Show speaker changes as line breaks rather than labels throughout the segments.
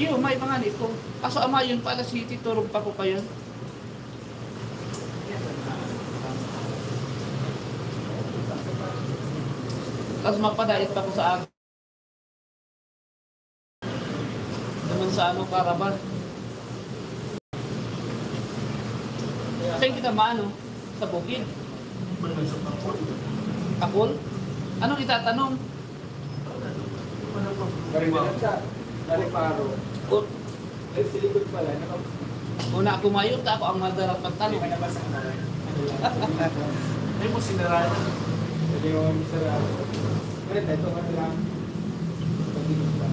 Iyo, may mga nito. Kaso ama yun pala city, turog pa ko kayo. Tapos mapadait pa ko sa akin. Naman sa ano, Caravan. Saan kita maano? Sa bukid. Kapul? Anong itatanong?
Karibilan sa Aliparo. Ay, silikod pala.
Una ako mayot, ako ang madarat magtanong.
Hindi ka nabasa na. Ay mo sinarado. Hindi mo sinarado. Pero ito ka lang. Pagiging ka.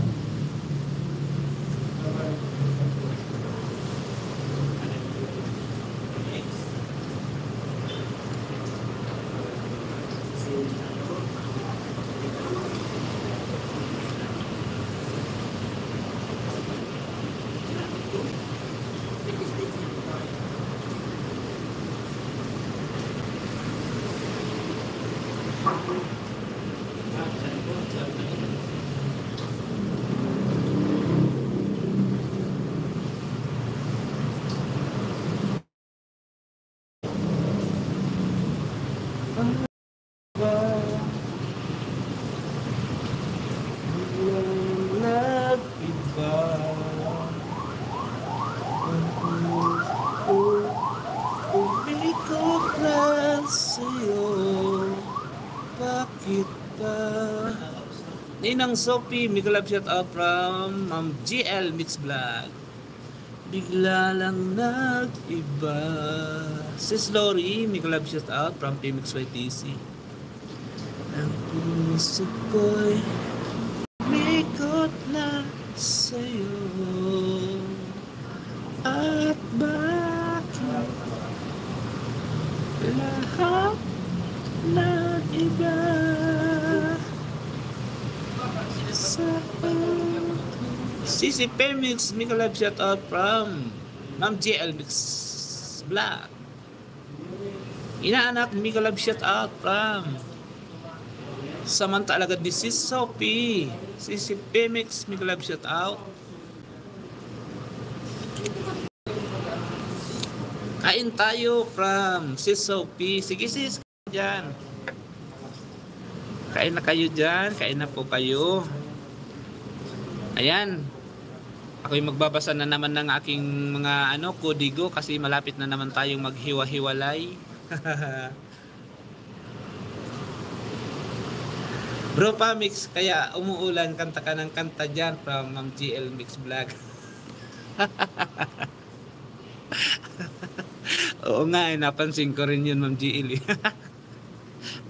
Umikot na sa'yo, bakit ba? Ninang Sophie, mega love shout out from Ma'am GL Mix Vlog. Bigla lang nag-iba. Sis Lori, mega love shout out from PMX YTC. Ang puso ko'y umikot na sa'yo, at bakit lahat na iba sa Sisi Pemix, mega live shout out from Ma'am JL Mix Vlog. Inaanak, mega live shout out from Samantha Alagad ni Sis Sophie. Sisi Pemix, mega live shout out. Kain tayo from Sis Sophie. Sige sis, dyan. Kain na kayo dyan. Kain na po kayo. Ayan. Ako'y magbabasa na naman ng aking mga kodigo kasi malapit na naman tayong maghiwa-hiwalay. Bro pa mix, kaya umuulan, kanta ka ng kanta dyan from Ma'am GL Mix Vlog. Oo nga, napansin ko rin yun Ma'am GL.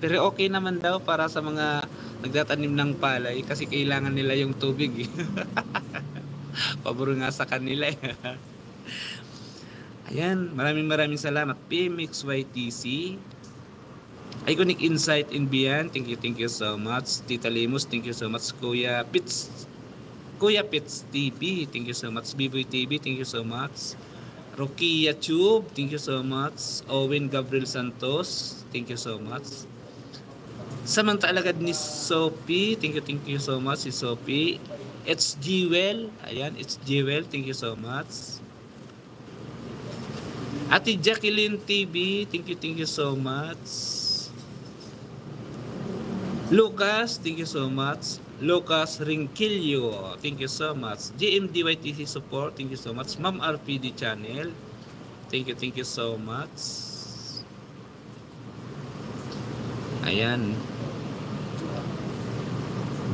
Pero okay naman daw para sa mga nagtatanim ng palay kasi kailangan nila yung tubig. Pabor nga sa kanila. Ayan, maraming salamat PMX YTC. Iconic Insight in Beyond, thank you so much. Tita Lemus, thank you so much. Kuya Pits TV, thank you so much. Biboy TV, thank you so much. Rokia Tube, thank you so much. Owen Gabriel Santos, thank you so much. Samantha Alagad ni Sophie, thank you so much si Sophie. It's Jewel, ayan, it's Jewel, thank you so much. Ate Jacqueline TV, thank you so much. Lucas, thank you so much. Lucas Ringquillo, thank you so much. GMDYTC support, thank you so much. Ma'am RPD channel, thank you so much. Ayan.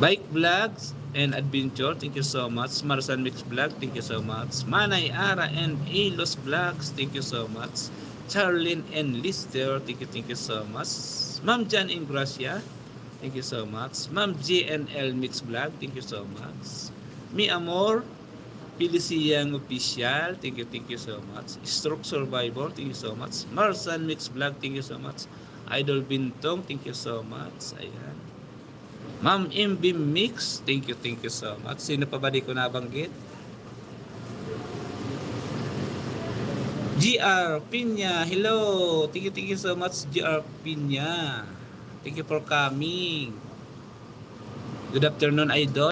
Bike vlogs and adventure, thank you so much. Marsan Mix Vlog, thank you so much. Manay Ara and Elos Vlogs, thank you so much. Charlene and Lister, thank you so much. Ma'am Jan Ingracia, thank you so much. Ma'am GNL Mix Vlog, thank you so much. Mi Amor Pilisiyang Official, thank you so much. Stroke Survivor, thank you so much. Marsan Mix Vlog, thank you so much. Idol Bintong, thank you so much. Ayan. Ma'am MB Mix, thank you so much. Sino pa ba di ko nabanggit? GR Pinya, hello. Thank you so much GR Pinya. Thank you for coming. Good afternoon, Idol.